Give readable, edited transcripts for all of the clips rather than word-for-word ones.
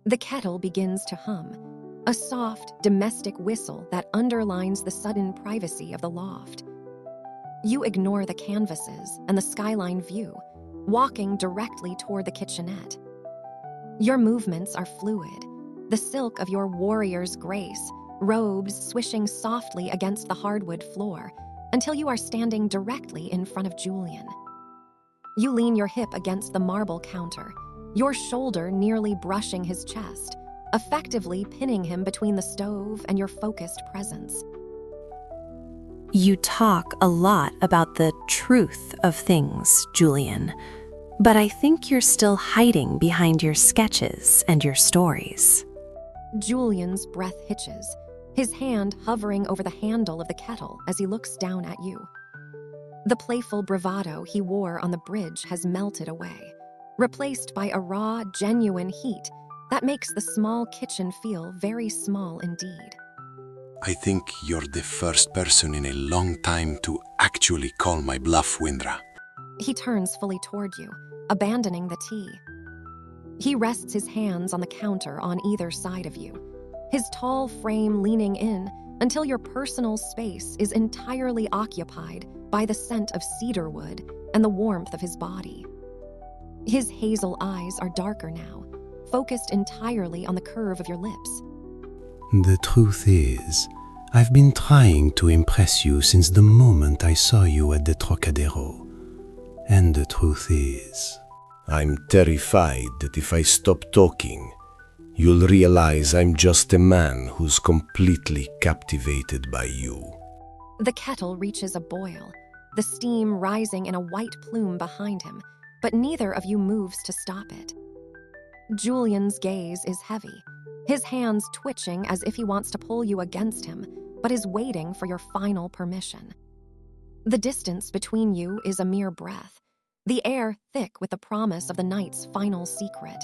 The kettle begins to hum, a soft, domestic whistle that underlines the sudden privacy of the loft. You ignore the canvases and the skyline view, walking directly toward the kitchenette. Your movements are fluid, the silk of your warrior's grace, robes swishing softly against the hardwood floor until you are standing directly in front of Julian. You lean your hip against the marble counter, your shoulder nearly brushing his chest, effectively pinning him between the stove and your focused presence. You talk a lot about the truth of things, Julian, but I think you're still hiding behind your sketches and your stories. Julian's breath hitches, his hand hovering over the handle of the kettle as he looks down at you. The playful bravado he wore on the bridge has melted away, replaced by a raw, genuine heat that makes the small kitchen feel very small indeed. I think you're the first person in a long time to actually call my bluff, Wyndra. He turns fully toward you, abandoning the tea. He rests his hands on the counter on either side of you, his tall frame leaning in until your personal space is entirely occupied by the scent of cedarwood and the warmth of his body. His hazel eyes are darker now, focused entirely on the curve of your lips. The truth is, I've been trying to impress you since the moment I saw you at the Trocadero. And the truth is, I'm terrified that if I stop talking, you'll realize I'm just a man who's completely captivated by you. The kettle reaches a boil, the steam rising in a white plume behind him, but neither of you moves to stop it. Julian's gaze is heavy, his hands twitching as if he wants to pull you against him, but is waiting for your final permission. The distance between you is a mere breath, the air thick with the promise of the night's final secret.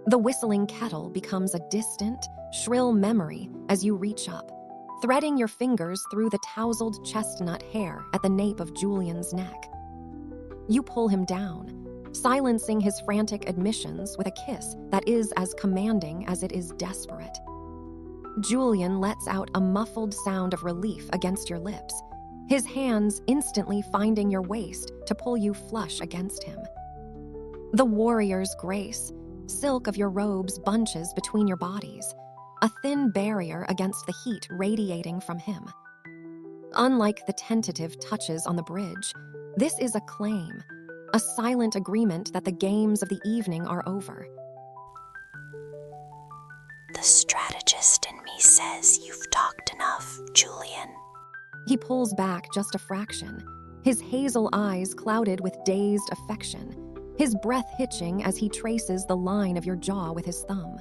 The whistling kettle becomes a distant, shrill memory as you reach up, threading your fingers through the tousled chestnut hair at the nape of Julian's neck. You pull him down, silencing his frantic admissions with a kiss that is as commanding as it is desperate. Julian lets out a muffled sound of relief against your lips, his hands instantly finding your waist to pull you flush against him. The warrior's grace, silk of your robes bunches between your bodies, a thin barrier against the heat radiating from him. Unlike the tentative touches on the bridge, this is a claim, a silent agreement that the games of the evening are over. The strategist in me says you've talked enough, Julian. He pulls back just a fraction, his hazel eyes clouded with dazed affection, his breath hitching as he traces the line of your jaw with his thumb.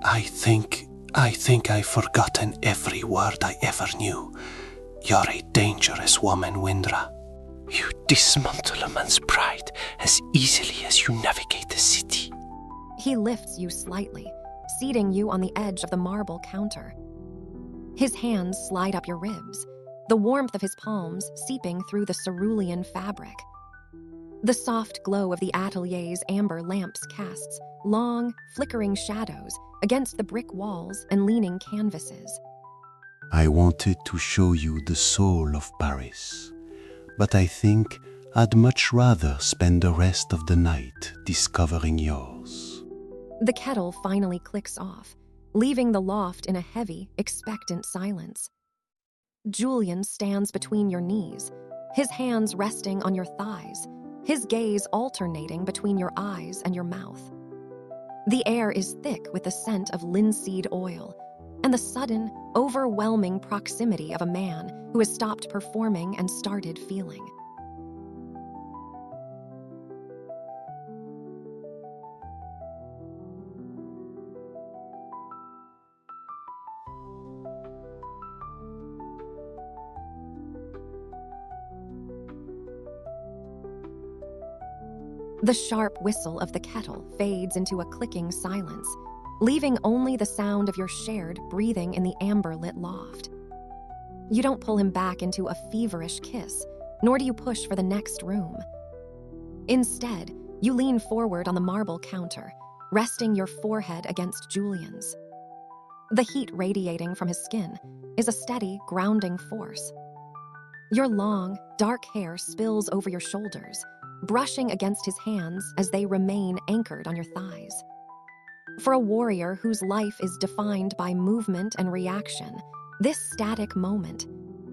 I think I've forgotten every word I ever knew. You're a dangerous woman, Wyndra. You dismantle a man's pride as easily as you navigate the city. He lifts you slightly, seating you on the edge of the marble counter. His hands slide up your ribs, the warmth of his palms seeping through the cerulean fabric. The soft glow of the atelier's amber lamps casts long, flickering shadows against the brick walls and leaning canvases. I wanted to show you the soul of Paris, but I think I'd much rather spend the rest of the night discovering yours. The kettle finally clicks off, leaving the loft in a heavy, expectant silence. Julian stands between your knees, his hands resting on your thighs, his gaze alternating between your eyes and your mouth. The air is thick with the scent of linseed oil and the sudden, overwhelming proximity of a man who has stopped performing and started feeling. The sharp whistle of the kettle fades into a clicking silence, leaving only the sound of your shared breathing in the amber-lit loft. You don't pull him back into a feverish kiss, nor do you push for the next room. Instead, you lean forward on the marble counter, resting your forehead against Julian's. The heat radiating from his skin is a steady, grounding force. Your long, dark hair spills over your shoulders, brushing against his hands as they remain anchored on your thighs. For a warrior whose life is defined by movement and reaction, this static moment,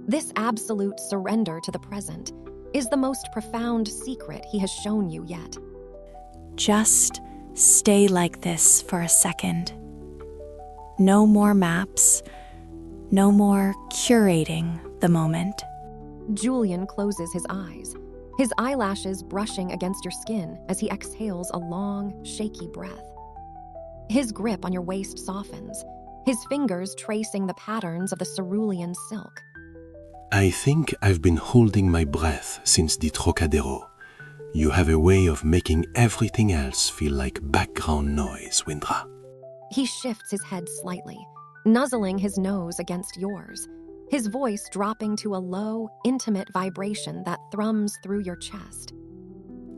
this absolute surrender to the present, is the most profound secret he has shown you yet. Just stay like this for a second. No more maps, no more curating the moment. Julian closes his eyes, his eyelashes brushing against your skin as he exhales a long, shaky breath. His grip on your waist softens, his fingers tracing the patterns of the cerulean silk. I think I've been holding my breath since the Trocadero. You have a way of making everything else feel like background noise, Wyndra. He shifts his head slightly, nuzzling his nose against yours, his voice dropping to a low, intimate vibration that thrums through your chest.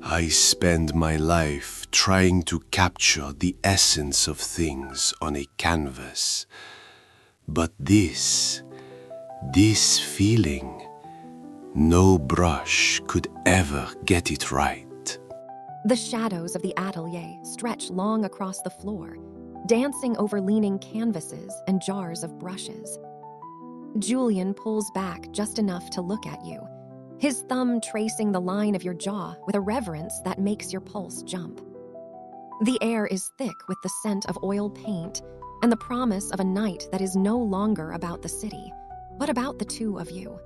I spend my life trying to capture the essence of things on a canvas. But this feeling, no brush could ever get it right. The shadows of the atelier stretch long across the floor, dancing over leaning canvases and jars of brushes. Julian pulls back just enough to look at you, his thumb tracing the line of your jaw with a reverence that makes your pulse jump. The air is thick with the scent of oil paint and the promise of a night that is no longer about the city, but about the two of you.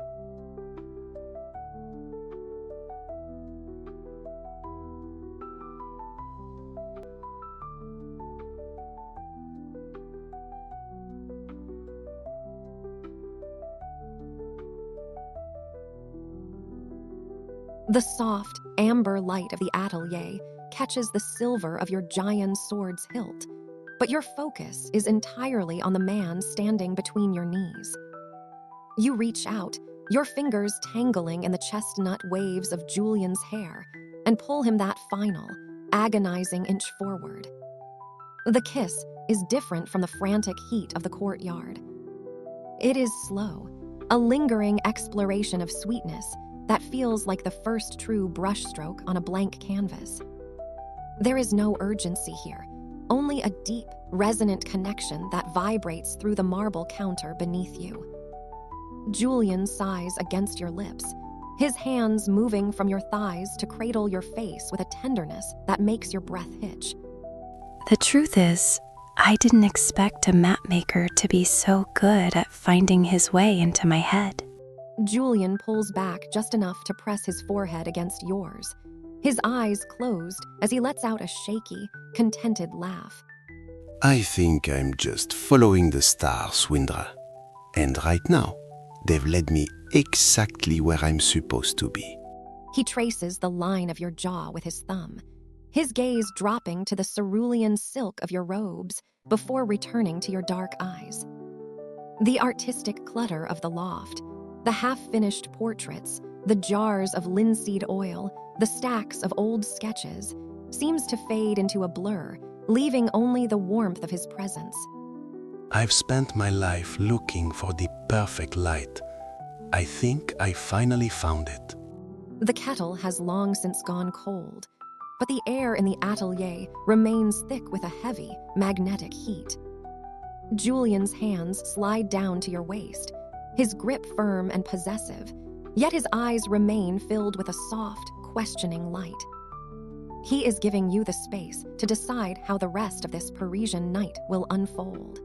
The soft, amber light of the atelier catches the silver of your giant sword's hilt, but your focus is entirely on the man standing between your knees. You reach out, your fingers tangling in the chestnut waves of Julian's hair, and pull him that final, agonizing inch forward. The kiss is different from the frantic heat of the courtyard. It is slow, a lingering exploration of sweetness that feels like the first true brushstroke on a blank canvas. There is no urgency here, only a deep, resonant connection that vibrates through the marble counter beneath you. Julian sighs against your lips, his hands moving from your thighs to cradle your face with a tenderness that makes your breath hitch. The truth is, I didn't expect a mapmaker to be so good at finding his way into my head. Julian pulls back just enough to press his forehead against yours, his eyes closed as he lets out a shaky, contented laugh. I think I'm just following the stars, Wyndra. And right now, they've led me exactly where I'm supposed to be. He traces the line of your jaw with his thumb, his gaze dropping to the cerulean silk of your robes before returning to your dark eyes. The artistic clutter of the loft, the half-finished portraits, the jars of linseed oil, the stacks of old sketches, seems to fade into a blur, leaving only the warmth of his presence. I've spent my life looking for the perfect light. I think I finally found it. The kettle has long since gone cold, but the air in the atelier remains thick with a heavy, magnetic heat. Julian's hands slide down to your waist, his grip firm and possessive, yet his eyes remain filled with a soft, questioning light. He is giving you the space to decide how the rest of this Parisian night will unfold.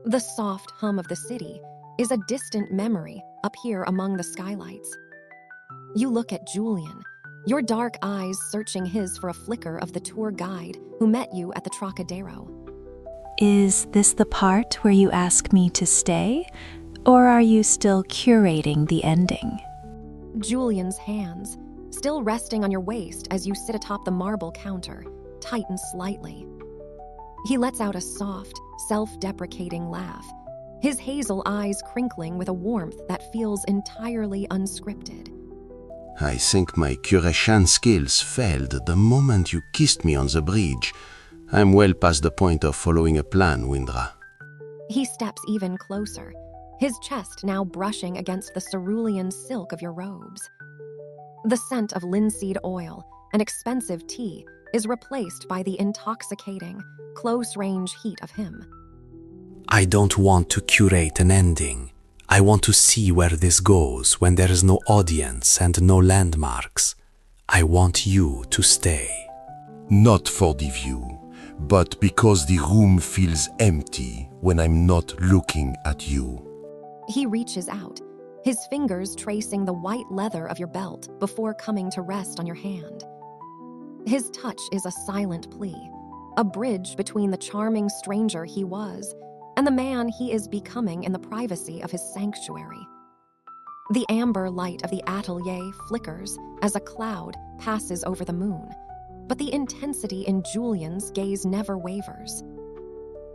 The soft hum of the city is a distant memory up here among the skylights. You look at Julian, your dark eyes searching his for a flicker of the tour guide who met you at the Trocadero. Is this the part where you ask me to stay, or are you still curating the ending? Julian's hands, still resting on your waist as you sit atop the marble counter, tighten slightly. He lets out a soft, self-deprecating laugh, his hazel eyes crinkling with a warmth that feels entirely unscripted. I think my curation skills failed the moment you kissed me on the bridge. I'm well past the point of following a plan, Wyndra. He steps even closer, his chest now brushing against the cerulean silk of your robes. The scent of linseed oil and expensive tea is replaced by the intoxicating, close-range heat of him. I don't want to curate an ending. I want to see where this goes when there is no audience and no landmarks. I want you to stay. Not for the view, but because the room feels empty when I'm not looking at you. He reaches out, his fingers tracing the white leather of your belt before coming to rest on your hand. His touch is a silent plea, a bridge between the charming stranger he was and the man he is becoming in the privacy of his sanctuary. The amber light of the atelier flickers as a cloud passes over the moon, but the intensity in Julian's gaze never wavers.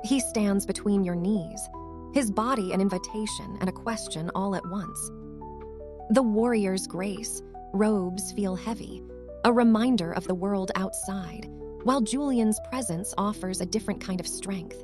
He stands between your knees, his body an invitation and a question all at once. The warrior's grace, robes feel heavy, a reminder of the world outside, while Julian's presence offers a different kind of strength.